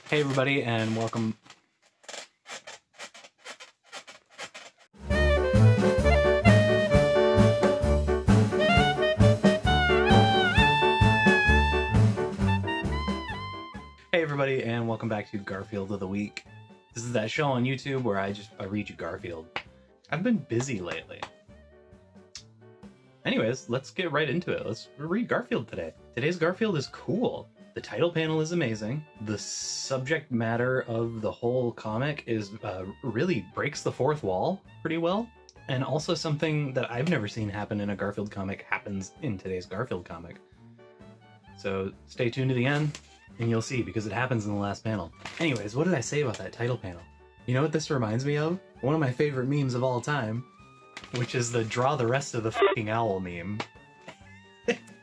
Hey everybody, and welcome. Hey everybody, and welcome back to Garfield of the Week. This is that show on YouTube where I read you Garfield. I've been busy lately. Anyways, let's get right into it. Let's read Garfield today. Today's Garfield is cool. The title panel is amazing. The subject matter of the whole comic is really breaks the fourth wall pretty well. And also something that I've never seen happen in a Garfield comic happens in today's Garfield comic. So stay tuned to the end and you'll see, because it happens in the last panel. Anyways, what did I say about that title panel? You know what this reminds me of? One of my favorite memes of all time, which is the draw the rest of the fucking owl meme.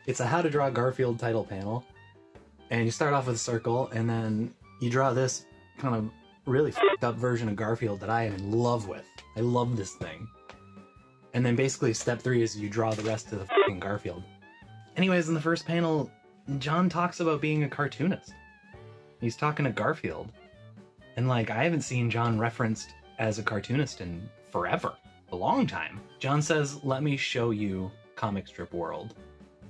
It's a how to draw Garfield title panel. And you start off with a circle, and then you draw this kind of really fucked up version of Garfield that I am in love with. I love this thing. And then basically step 3 is you draw the rest of the fucking Garfield. Anyways, in the first panel, John talks about being a cartoonist. He's talking to Garfield. And like, I haven't seen John referenced as a cartoonist in forever. A long time. John says, "Let me show you comic strip world."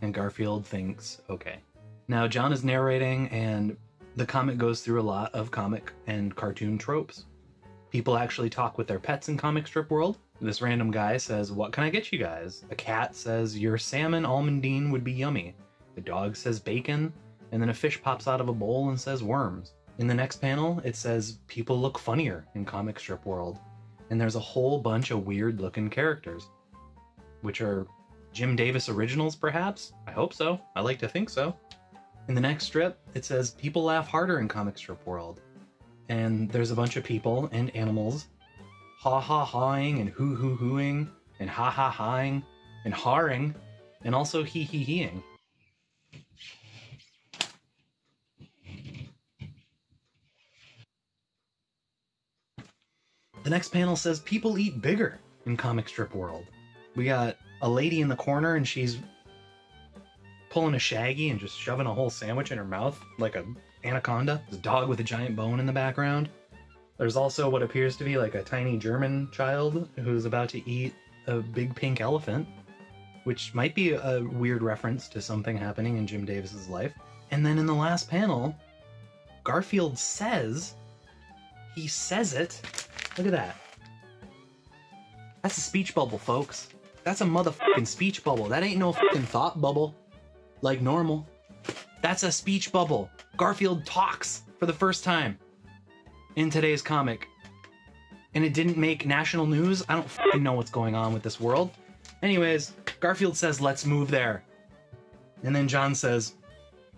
And Garfield thinks, okay. Now, John is narrating, and the comic goes through a lot of comic and cartoon tropes. People actually talk with their pets in comic strip world. This random guy says, "What can I get you guys?" A cat says, "Your salmon almondine would be yummy." The dog says bacon, and then a fish pops out of a bowl and says worms. In the next panel, it says people look funnier in comic strip world. And there's a whole bunch of weird looking characters, which are Jim Davis originals, perhaps? I hope so. I like to think so. In the next strip, it says people laugh harder in comic strip world. And there's a bunch of people and animals ha-ha-hawing and hoo-hoo-hooing and ha-ha-haing and harring and also he-he-heing. The next panel says people eat bigger in comic strip world. We got a lady in the corner and she's pulling a Shaggy and just shoving a whole sandwich in her mouth like a anaconda. There's a dog with a giant bone in the background. There's also what appears to be like a tiny German child who's about to eat a big pink elephant, which might be a weird reference to something happening in Jim Davis's life. And then in the last panel, Garfield says, he says it. Look at that. That's a speech bubble, folks. That's a motherfucking speech bubble. That ain't no fucking thought bubble like normal. That's a speech bubble. Garfield talks for the first time in today's comic. And it didn't make national news. I don't fucking know what's going on with this world. Anyways, Garfield says, "Let's move there." And then John says,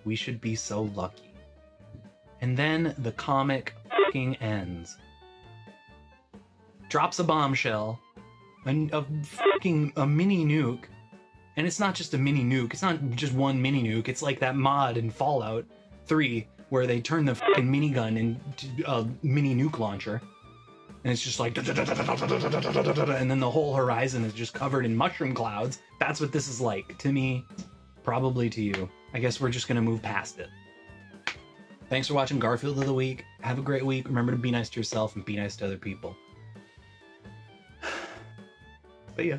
"We should be so lucky." And then the comic fucking ends. Drops a bombshell, a mini nuke, and it's not just a mini nuke, it's not just one mini nuke, it's like that mod in Fallout 3 where they turn the fucking minigun into a mini nuke launcher, and it's just like, and then the whole horizon is just covered in mushroom clouds. That's what this is like, to me, probably to you. I guess we're just gonna move past it. Thanks for watching Garfield of the Week. Have a great week. Remember to be nice to yourself and be nice to other people. See ya.